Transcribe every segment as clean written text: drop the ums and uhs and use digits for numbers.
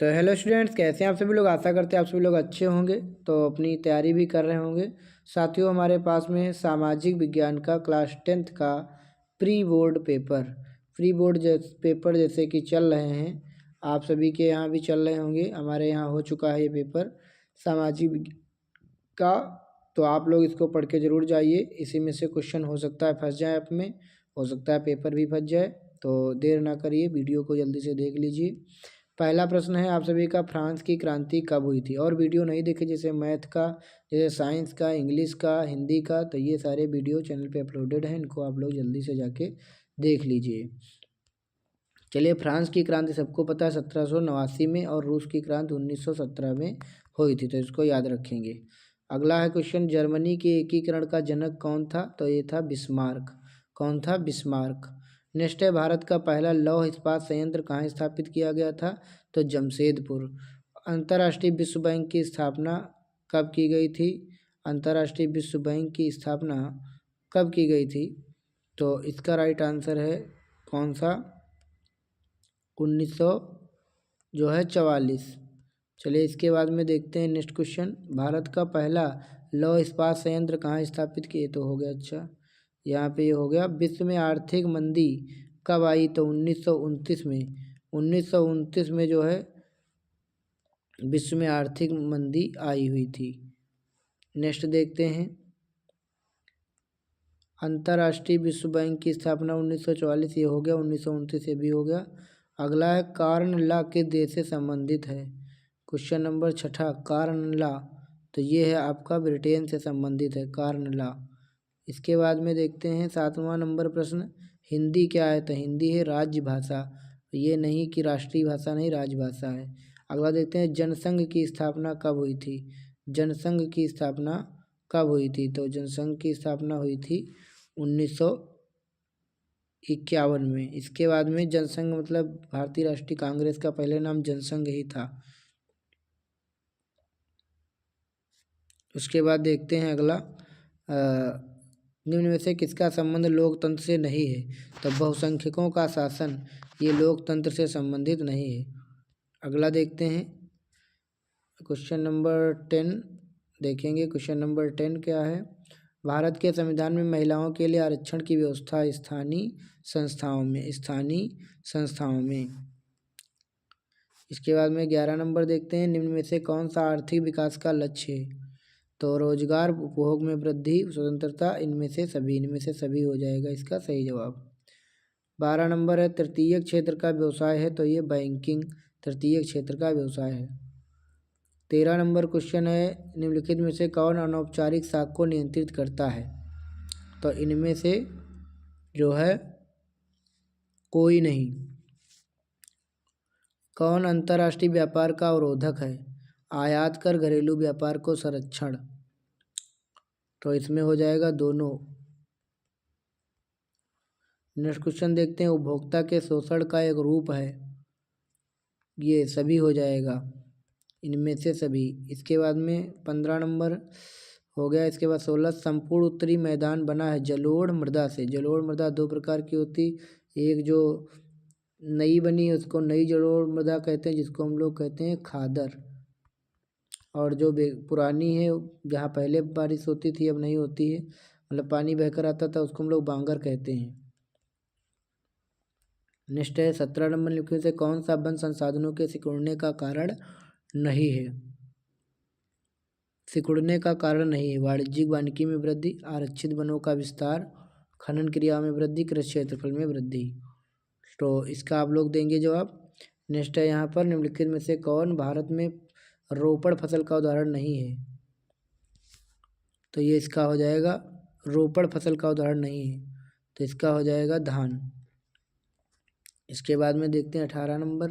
तो hello students, कैसे हैं आप सभी लोग। आशा करते हैं आप सभी लोग अच्छे होंगे, तो अपनी तैयारी भी कर रहे होंगे। साथियों, हमारे पास में सामाजिक विज्ञान का क्लास 10th का प्री बोर्ड पेपर जैसे कि चल रहे हैं, आप सभी के यहाँ भी चल रहे होंगे। हमारे यहाँ हो चुका है ये पेपर सामाजिक विज्ञान का। तो आप लोग इसको पढ़ के ज़रूर जाइए। इसी में से क्वेश्चन हो सकता है फंस जाए, आप में हो सकता है पेपर भी फंस जाए। तो देर ना करिए, वीडियो को जल्दी से देख लीजिए। पहला प्रश्न है आप सभी का, फ्रांस की क्रांति कब हुई थी। और वीडियो नहीं देखे जैसे मैथ का, जैसे साइंस का, इंग्लिश का, हिंदी का, तो ये सारे वीडियो चैनल पे अपलोडेड हैं, इनको आप लोग जल्दी से जाके देख लीजिए। चलिए, फ्रांस की क्रांति सबको पता है 1789 में, और रूस की क्रांति 1917 में हुई थी, तो इसको याद रखेंगे। अगला है क्वेश्चन, जर्मनी के एकीकरण का जनक कौन था। तो ये था बिस्मार्क। कौन था? बिस्मार्क। नेक्स्ट है, भारत का पहला लौह इस्पात संयंत्र कहाँ स्थापित किया गया था। तो जमशेदपुर। अंतर्राष्ट्रीय विश्व बैंक की स्थापना कब की गई थी। अंतर्राष्ट्रीय विश्व बैंक की स्थापना कब की गई थी। तो इसका राइट आंसर है कौन सा, 1944। चलिए, इसके बाद में देखते हैं नेक्स्ट क्वेश्चन, भारत का पहला लौह इस्पात संयंत्र कहाँ स्थापित किए। तो हो गया, अच्छा यहाँ पे ये हो गया। विश्व में आर्थिक मंदी कब आई। तो 1929 में। 1929 में जो है विश्व में आर्थिक मंदी आई हुई थी। नेक्स्ट देखते हैं, अंतर्राष्ट्रीय विश्व बैंक की स्थापना 1944, ये हो गया। 1929 ये भी हो गया। अगला है, कार्न लॉ किस देश से संबंधित है। क्वेश्चन नंबर 6, कार्न लॉ, तो ये है आपका ब्रिटेन से संबंधित है कार्न लॉ। इसके बाद में देखते हैं 7वां नंबर प्रश्न, हिंदी क्या है। तो हिंदी है राज्य भाषा, ये नहीं कि राष्ट्रीय भाषा नहीं, राजभाषा है। अगला देखते हैं, जनसंघ की स्थापना कब हुई थी। जनसंघ की स्थापना कब हुई थी। तो जनसंघ की स्थापना हुई थी 1951 में। इसके बाद में जनसंघ मतलब भारतीय राष्ट्रीय कांग्रेस का पहले नाम जनसंघ ही था। उसके बाद देखते हैं अगला, निम्न में से किसका संबंध लोकतंत्र से नहीं है। तो बहुसंख्यकों का शासन, ये लोकतंत्र से संबंधित नहीं है। अगला देखते हैं क्वेश्चन नंबर 10 देखेंगे। क्वेश्चन नंबर 10 क्या है, भारत के संविधान में महिलाओं के लिए आरक्षण की व्यवस्था स्थानीय संस्थाओं में। इसके बाद में 11 नंबर देखते हैं, निम्न में से कौन सा आर्थिक विकास का लक्ष्य है। तो रोजगार, उपभोग में वृद्धि, स्वतंत्रता, इनमें से सभी हो जाएगा इसका सही जवाब। 12 नंबर है, तृतीय क्षेत्र का व्यवसाय है। तो ये बैंकिंग तृतीय क्षेत्र का व्यवसाय है। 13 नंबर क्वेश्चन है, निम्नलिखित में से कौन अनौपचारिक साख को नियंत्रित करता है। तो इनमें से जो है कोई नहीं। कौन अंतर्राष्ट्रीय व्यापार का अवरोधक है। आयात कर, घरेलू व्यापार को संरक्षण, तो इसमें हो जाएगा दोनों। नेक्स्ट क्वेश्चन देखते हैं, उपभोक्ता के शोषण का एक रूप है। ये सभी हो जाएगा, इनमें से सभी। इसके बाद में 15 नंबर हो गया। इसके बाद 16, संपूर्ण उत्तरी मैदान बना है जलोढ़ मृदा से। जलोढ़ मृदा दो प्रकार की होती, एक जो नई बनी है उसको नई जलोढ़ मृदा कहते हैं, जिसको हम लोग कहते हैं खादर, और जो पुरानी है जहाँ पहले बारिश होती थी अब नहीं होती है, मतलब पानी बहकर आता था, उसको हम लोग बांगर कहते हैं। नेक्स्ट है 17 नंबर, लिखे से कौन सा वन संसाधनों के सिकुड़ने का कारण नहीं है। सिकुड़ने का कारण नहीं है, वाणिज्यिक वानिकी में वृद्धि, आरक्षित वनों का विस्तार, खनन क्रिया में वृद्धि, कृषि क्षेत्रफल में वृद्धि। तो इसका आप लोग देंगे जवाब। नेक्स्ट है यहाँ पर, निम्नलिखित में से कौन भारत में रोपड़ फसल का उदाहरण नहीं है। तो ये इसका हो जाएगा, रोपड़ फसल का उदाहरण नहीं है, तो इसका हो जाएगा धान। इसके बाद में देखते हैं 18 नंबर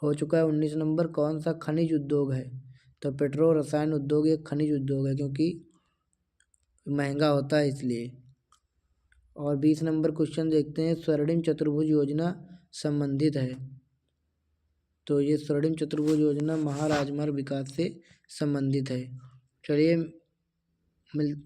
हो चुका है। 19 नंबर, कौन सा खनिज उद्योग है। तो पेट्रो रसायन उद्योग एक खनिज उद्योग है, क्योंकि महंगा होता है इसलिए। और 20 नंबर क्वेश्चन देखते हैं, स्वर्णिम चतुर्भुज योजना संबंधित है। तो ये स्वर्णिम चतुर्भुज योजना महाराजमार्ग विकास से संबंधित है। चलिए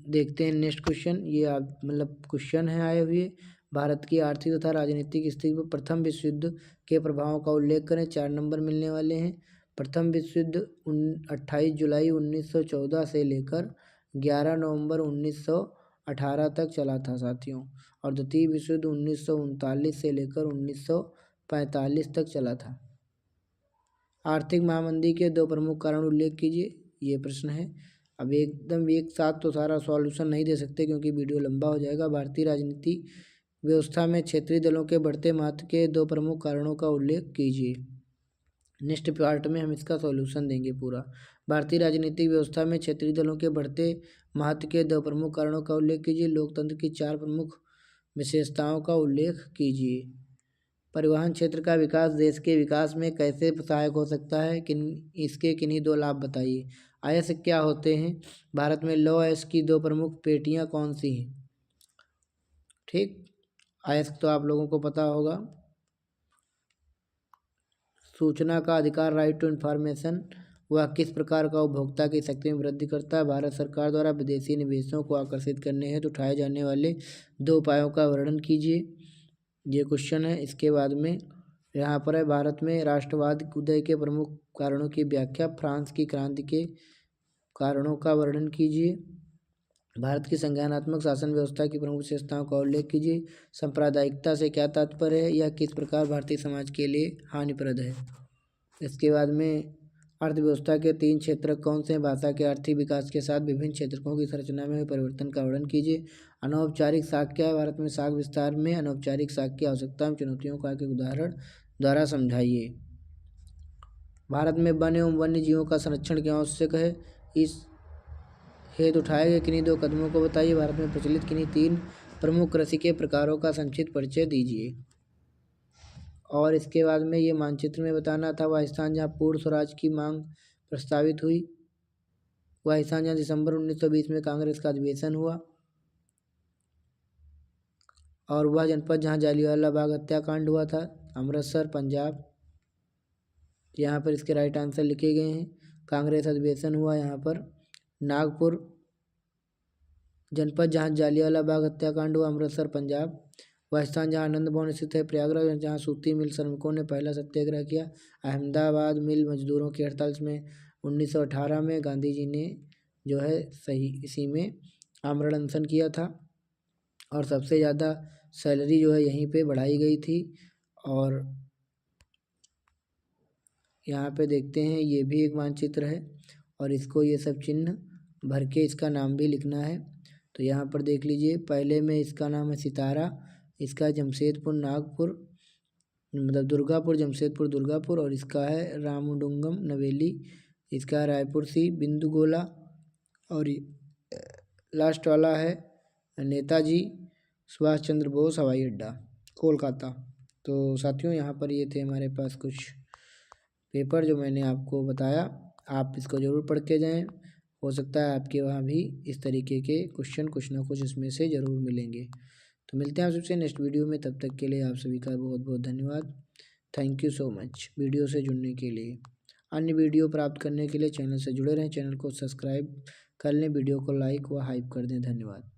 देखते हैं नेक्स्ट क्वेश्चन। ये आप मतलब क्वेश्चन है आए हुए, भारत की आर्थिक तथा राजनीतिक स्थिति पर प्रथम विश्व युद्ध के प्रभावों का उल्लेख करें। 4 नंबर मिलने वाले हैं। प्रथम विश्व युद्ध 28 जुलाई 1914 से लेकर 11 नवंबर 1918 तक चला था साथियों। और द्वितीय विश्व युद्ध 1939 से लेकर 1945 तक चला था। आर्थिक महामंदी के 2 प्रमुख कारण उल्लेख कीजिए, ये प्रश्न है। अब एकदम एक साथ तो सारा सॉल्यूशन नहीं दे सकते क्योंकि वीडियो लंबा हो जाएगा। भारतीय राजनीति व्यवस्था में क्षेत्रीय दलों के बढ़ते महत्व के 2 प्रमुख कारणों का उल्लेख कीजिए। नेक्स्ट पार्ट में हम इसका सॉल्यूशन देंगे पूरा। भारतीय राजनीतिक व्यवस्था में क्षेत्रीय दलों के बढ़ते महत्व के 2 प्रमुख कारणों का उल्लेख कीजिए। लोकतंत्र की 4 प्रमुख विशेषताओं का उल्लेख कीजिए। परिवहन क्षेत्र का विकास देश के विकास में कैसे सहायक हो सकता है, इसके किन्हीं 2 लाभ बताइए। अयस्क क्या होते हैं? भारत में लौह अयस्क की 2 प्रमुख पेटियां कौन सी हैं? ठीक, अयस्क तो आप लोगों को पता होगा। सूचना का अधिकार, राइट टू इन्फॉर्मेशन, वह किस प्रकार का उपभोक्ता की शक्ति में वृद्धि करता है? भारत सरकार द्वारा विदेशी निवेशों को आकर्षित करने हेतु उठाए जाने वाले 2 उपायों का वर्णन कीजिए। ये क्वेश्चन है। इसके बाद में यहाँ पर है, भारत में राष्ट्रवाद उदय के प्रमुख कारणों की व्याख्या। फ्रांस की क्रांति के कारणों का वर्णन कीजिए। भारत की संज्ञानात्मक शासन व्यवस्था की प्रमुख विशेषताओं का उल्लेख कीजिए। सांप्रदायिकता से क्या तात्पर्य है? यह किस प्रकार भारतीय समाज के लिए हानिप्रद है? इसके बाद में अर्थव्यवस्था के 3 क्षेत्र कौन से हैं? भाषा के आर्थिक विकास के साथ विभिन्न क्षेत्रकों की संरचना में हुए परिवर्तन का वर्णन कीजिए। अनौपचारिक साख क्या है? भारत में साख विस्तार में अनौपचारिक साख की आवश्यकता एवं चुनौतियों का एक उदाहरण द्वारा समझाइए। भारत में वन एवं वन्य जीवों का संरक्षण क्यों आवश्यक है? इस हेतु उठाए गए किन्हीं 2 कदमों को बताइए। भारत में प्रचलित किन्हीं 3 प्रमुख कृषि के प्रकारों का संक्षिप्त परिचय दीजिए। और इसके बाद में ये मानचित्र में बताना था, वह स्थान जहाँ पूर्ण स्वराज की मांग प्रस्तावित हुई, वह स्थान जहाँ दिसंबर 1920 में कांग्रेस का अधिवेशन हुआ, और वह जनपद जहाँ जालियांवाला बाग हत्याकांड हुआ था, अमृतसर पंजाब। यहाँ पर इसके राइट आंसर लिखे गए हैं। कांग्रेस अधिवेशन हुआ यहाँ पर नागपुर, जनपद जहाँ जालियांवाला बाग हत्याकांड हुआ अमृतसर पंजाब। वह स्थान जहाँ आनंद भवन स्थित है प्रयागराज, जहाँ सूती मिल श्रमिकों ने पहला सत्याग्रह किया। अहमदाबाद मिल मजदूरों की हड़ताल में 1918 में गांधी जी ने जो है सही इसी में आमरण अनशन किया था, और सबसे ज़्यादा सैलरी जो है यहीं पे बढ़ाई गई थी। और यहाँ पे देखते हैं, ये भी एक मानचित्र है और इसको ये सब चिन्ह भर के इसका नाम भी लिखना है। तो यहाँ पर देख लीजिए, पहले में इसका नाम है सितारा, इसका जमशेदपुर नागपुर मतलब दुर्गापुर, जमशेदपुर दुर्गापुर, और इसका है रामडुंगम नवेली, इसका रायपुर सी बिंदुगोला, और लास्ट वाला है नेताजी सुभाष चंद्र बोस हवाई अड्डा कोलकाता। तो साथियों यहाँ पर ये थे हमारे पास कुछ पेपर जो मैंने आपको बताया, आप इसको ज़रूर पढ़ के जाएँ। हो सकता है आपके वहाँ भी इस तरीके के क्वेश्चन कुछ ना कुछ इसमें से ज़रूर मिलेंगे। तो मिलते हैं आप सबसे नेक्स्ट वीडियो में, तब तक के लिए आप सभी का बहुत बहुत धन्यवाद। Thank you so much video से जुड़ने के लिए। अन्य वीडियो प्राप्त करने के लिए चैनल से जुड़े रहें, चैनल को सब्सक्राइब कर लें, वीडियो को लाइक व हाइप कर दें। धन्यवाद।